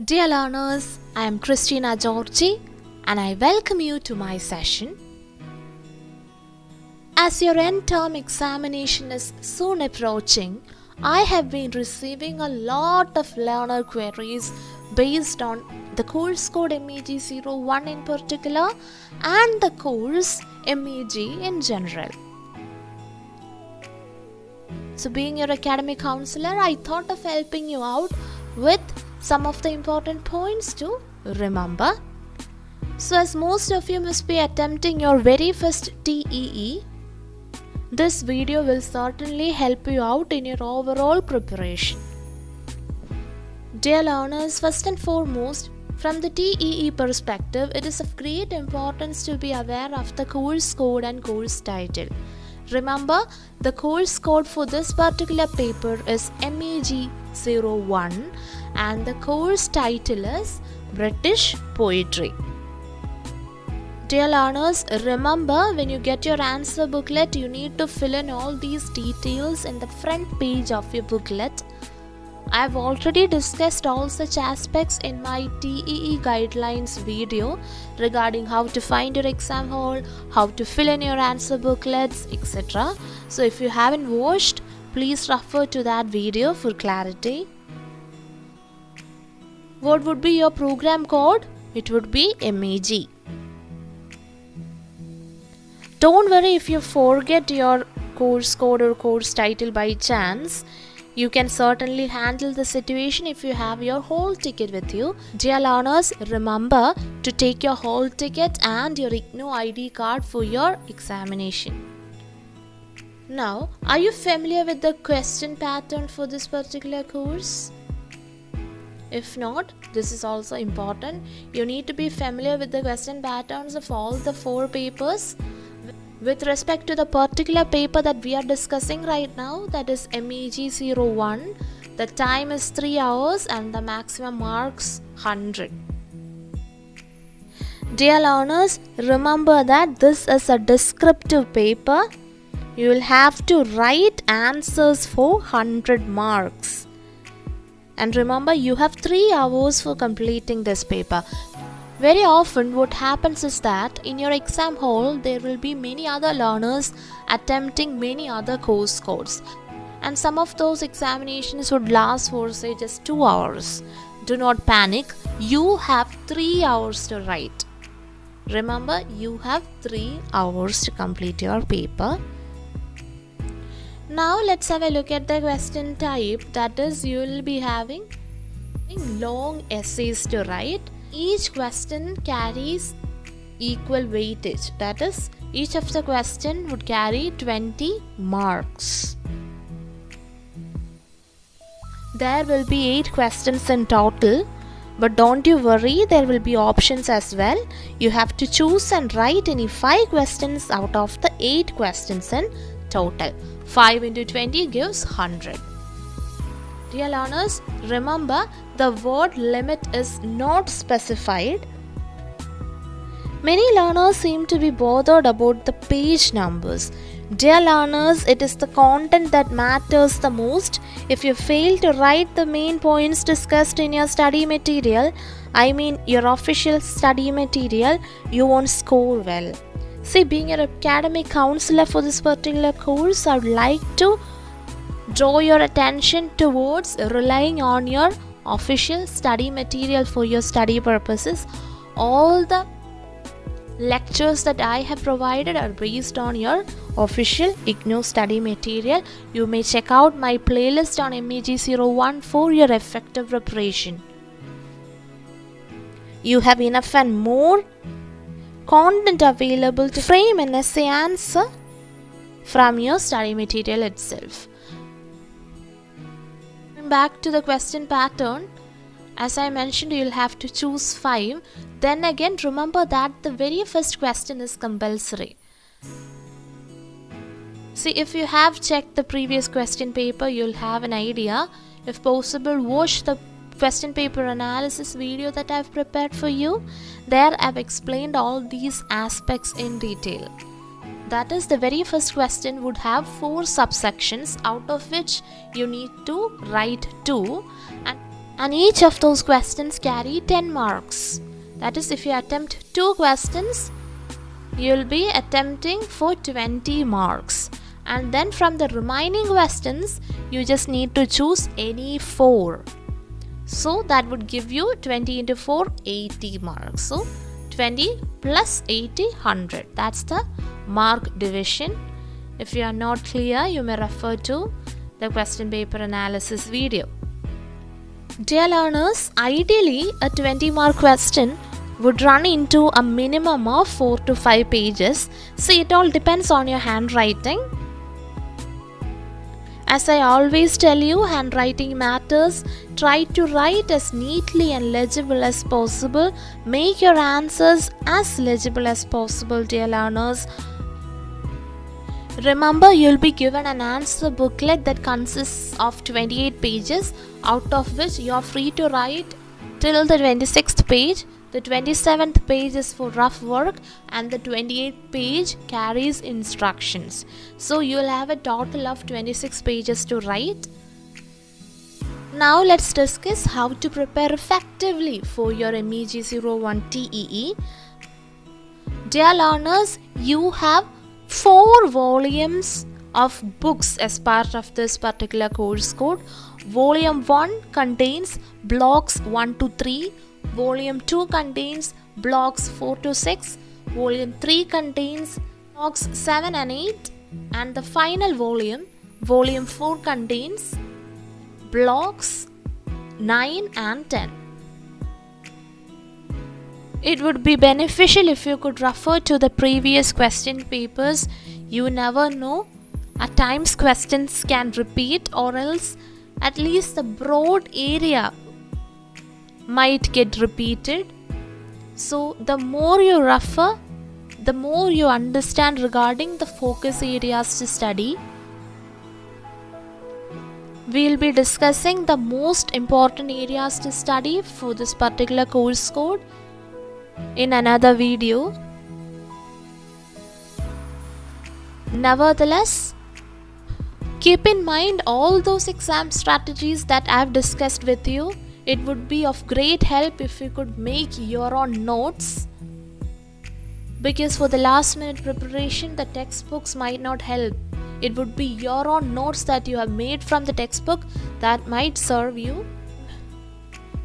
Dear learners, I am Christina Georgy and I welcome you to my session. As your end term examination is soon approaching, I have been receiving a lot of learner queries based on the course code MEG-01 in particular and the course MEG in general. So being your academic counselor, I thought of helping you out with some of the important points to remember. So as most of you must be attempting your very first TEE, this video will certainly help you out in your overall preparation. Dear learners, first and foremost, from the TEE perspective, it is of great importance to be aware of the course code and course title. Remember, the course code for this particular paper is MEG-01 and the course title is British Poetry. Dear learners, remember when you get your answer booklet, you need to fill in all these details in the front page of your booklet. I have already discussed all such aspects in my TEE guidelines video regarding how to find your exam hall, how to fill in your answer booklets, etc. So if you haven't watched, please refer to that video for clarity. What would be your program code? It would be MEG. Don't worry if you forget your course code or course title by chance. You can certainly handle the situation if you have your hall ticket with you. Dear learners, remember to take your hall ticket and your IGNOU ID card for your examination. Now, are you familiar with the question pattern for this particular course? If not, this is also important. You need to be familiar with the question patterns of all the 4 papers. With respect to the particular paper that we are discussing right now, that is MEG-01, the time is 3 hours and the maximum marks 100. Dear learners, remember that this is a descriptive paper. You will have to write answers for 100 marks. And remember, you have 3 hours for completing this paper. Very often what happens is that in your exam hall there will be many other learners attempting many other course codes, and some of those examinations would last for say just 2 hours. Do not panic, you have 3 hours to write. Remember, you have 3 hours to complete your paper. Now let's have a look at the question type. That is, you will be having long essays to write. Each question carries equal weightage. That is, each of the question would carry 20 marks. There will be 8 questions in total, but don't you worry, there will be options as well. You have to choose and write any 5 questions out of the 8 questions in total. 5 into 20 gives 100. Dear learners, remember the word limit is not specified. Many learners seem to be bothered about the page numbers. Dear learners, it is the content that matters the most. If you fail to write the main points discussed in your study material, I mean your official study material, you won't score well. See, being an academic counselor for this particular course, I would like to draw your attention towards relying on your official study material for your study purposes. All the lectures that I have provided are based on your official IGNOU study material. You may check out my playlist on MEG-01 for your effective preparation. You have enough and more content available to frame an essay answer from your study material itself. Back to the question pattern, as I mentioned, you will have to choose 5. Then again, remember that the very first question is compulsory. See, if you have checked the previous question paper, you will have an idea. If possible, watch the question paper analysis video that I have prepared for you. There I have explained all these aspects in detail. That is, the very first question would have 4 subsections, out of which you need to write 2, and and each of those questions carry 10 marks. That is, if you attempt 2 questions, you will be attempting for 20 marks, and then from the remaining questions you just need to choose any 4. So that would give you 20 into 4, 80 marks. So 20 plus 80, 100. That's the mark division. If you are not clear, you may refer to the question paper analysis video. Dear learners, ideally a 20 mark question would run into a minimum of 4 to 5 pages. So it all depends on your handwriting. As I always tell you, handwriting matters. Try to write as neatly and legible as possible. Make your answers as legible as possible, dear learners. Remember, you'll be given an answer booklet that consists of 28 pages, out of which you're free to write till the 26th page. The 27th page is for rough work and the 28th page carries instructions. So you'll have a total of 26 pages to write. Now let's discuss how to prepare effectively for your MEG-01 TEE. Dear learners, you have 4 volumes of books as part of this particular course code. Volume 1 contains blocks 1 to 3. Volume 2 contains blocks 4 to 6. Volume 3 contains blocks 7 and 8. And the final volume, Volume 4, contains blocks 9 and 10. It would be beneficial if you could refer to the previous question papers. You never know. At times questions can repeat, or else at least the broad area might get repeated. So the more you refer, the more you understand regarding the focus areas to study. We will be discussing the most important areas to study for this particular course code in another video. Nevertheless, keep in mind all those exam strategies that I have discussed with you. It would be of great help if you could make your own notes, because for the last minute preparation the textbooks might not help. It would be your own notes that you have made from the textbook that might serve you.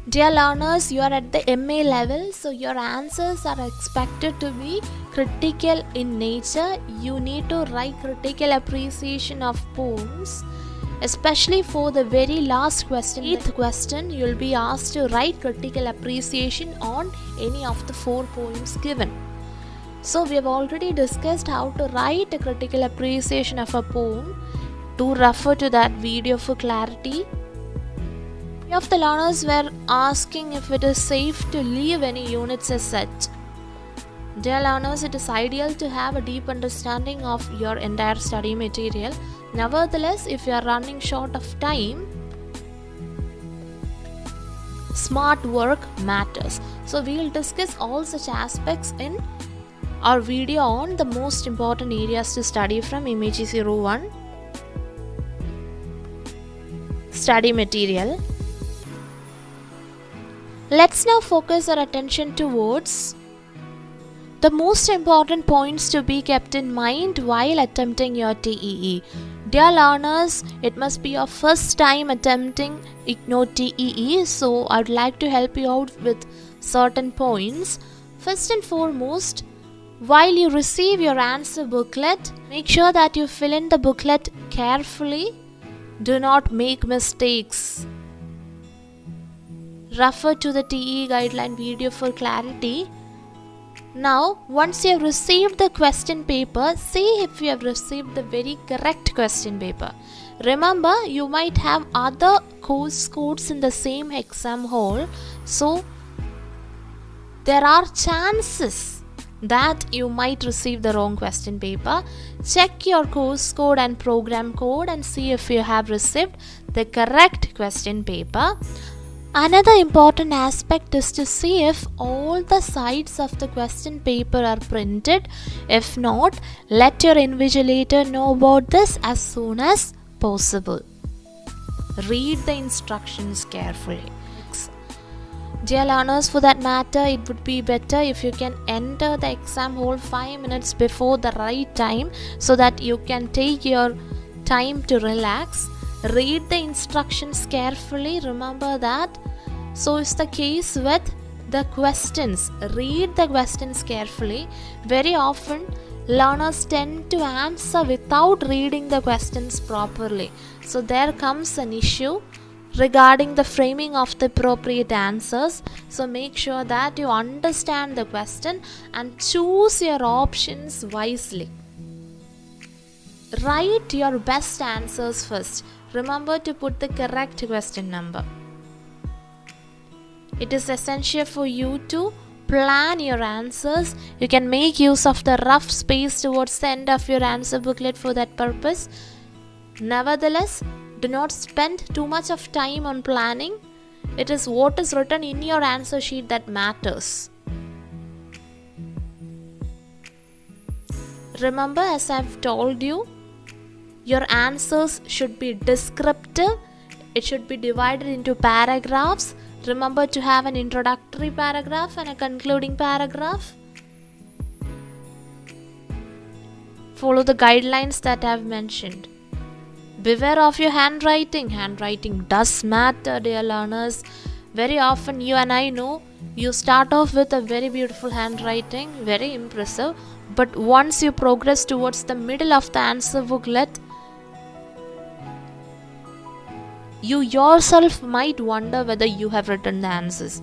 Dear learners, you are at the MA level, so your answers are expected to be critical in nature. You need to write critical appreciation of poems. Especially for the very last question, 8th question, you will be asked to write critical appreciation on any of the 4 poems given. So we have already discussed how to write a critical appreciation of a poem. Do refer to that video for clarity. Many of the learners were asking if it is safe to leave any units as such. Dear learners, it is ideal to have a deep understanding of your entire study material. Nevertheless, if you are running short of time, smart work matters. So we will discuss all such aspects in our video on the most important areas to study from MEG-01 study material. Let's now focus our attention towards the most important points to be kept in mind while attempting your TEE. Dear learners, it must be your first time attempting IGNOU TEE, so I would like to help you out with certain points. First and foremost, while you receive your answer booklet, make sure that you fill in the booklet carefully. Do not make mistakes. Refer to the TEE guideline video for clarity. Now, once you have received the question paper, see if you have received the very correct question paper. Remember, you might have other course codes in the same exam hall, so there are chances that you might receive the wrong question paper. Check your course code and program code and see if you have received the correct question paper. Another important aspect is to see if all the sides of the question paper are printed. If not, let your invigilator know about this as soon as possible. Read the instructions carefully. Dear learners, for that matter, it would be better if you can enter the exam hall 5 minutes before the right time so that you can take your time to relax. Read the instructions carefully. Remember that. So is the case with the questions. Read the questions carefully. Very often, learners tend to answer without reading the questions properly. So there comes an issue regarding the framing of the appropriate answers. So make sure that you understand the question and choose your options wisely. Write your best answers first. Remember to put the correct question number. It is essential for you to plan your answers. You can make use of the rough space towards the end of your answer booklet for that purpose. Nevertheless, do not spend too much of time on planning. It is what is written in your answer sheet that matters. Remember, as I've told you, your answers should be descriptive. It should be divided into paragraphs. Remember to have an introductory paragraph and a concluding paragraph. Follow the guidelines that I've mentioned. Beware of your handwriting. Handwriting does matter, dear learners. Very often you and I know you start off with a very beautiful handwriting, very impressive, but once you progress towards the middle of the answer booklet, you yourself might wonder whether you have written the answers,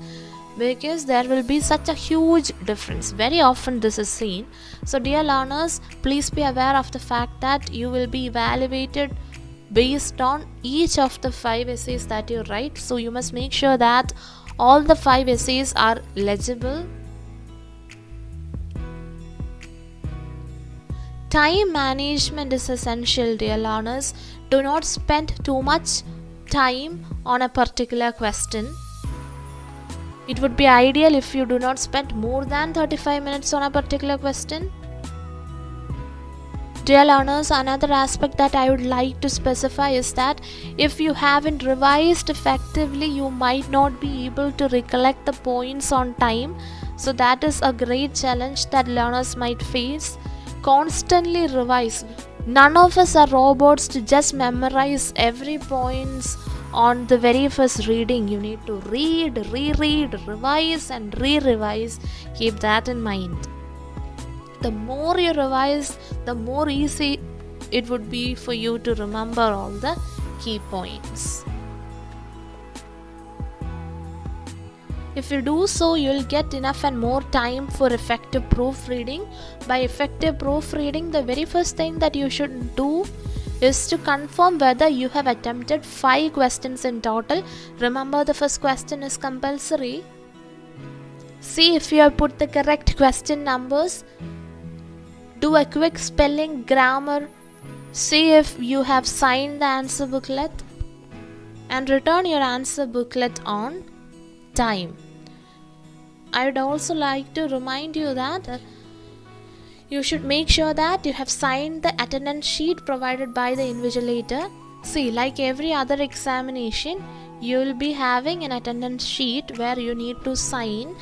because there will be such a huge difference. Very often this is seen. So dear learners, please be aware of the fact that you will be evaluated based on each of the 5 essays that you write. So you must make sure that all the 5 essays are legible. Time management is essential, dear learners. Do not spend too much time on a particular question. It would be ideal if you do not spend more than 35 minutes on a particular question. Dear learners, another aspect that I would like to specify is that if you haven't revised effectively, you might not be able to recollect the points on time. So that is a great challenge that learners might face. Constantly revise. None of us are robots to just memorize every points on the very first reading. You need to read, reread, revise and re-revise. Keep that in mind. The more you revise, the more easy it would be for you to remember all the key points. If you do so, you'll get enough and more time for effective proofreading. By effective proofreading, the very first thing that you should do is to confirm whether you have attempted 5 questions in total. Remember, the first question is compulsory. See if you have put the correct question numbers. Do a quick spelling, grammar. See if you have signed the answer booklet. And return your answer booklet on time. I would also like to remind you that you should make sure that you have signed the attendance sheet provided by the invigilator. See, like every other examination, you will be having an attendance sheet where you need to sign.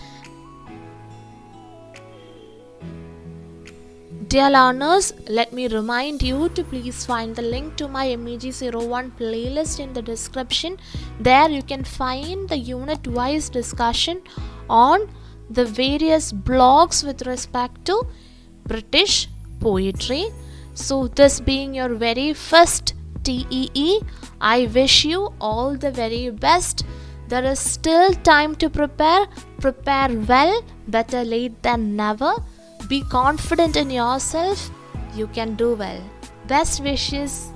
Dear learners, let me remind you to please find the link to my MEG-01 playlist in the description. There you can find the unit-wise discussion on the various blogs with respect to British poetry. So this being your very first TEE, I wish you all the very best. There is still time to prepare. Prepare well, better late than never. Be confident in yourself. You can do well. Best wishes.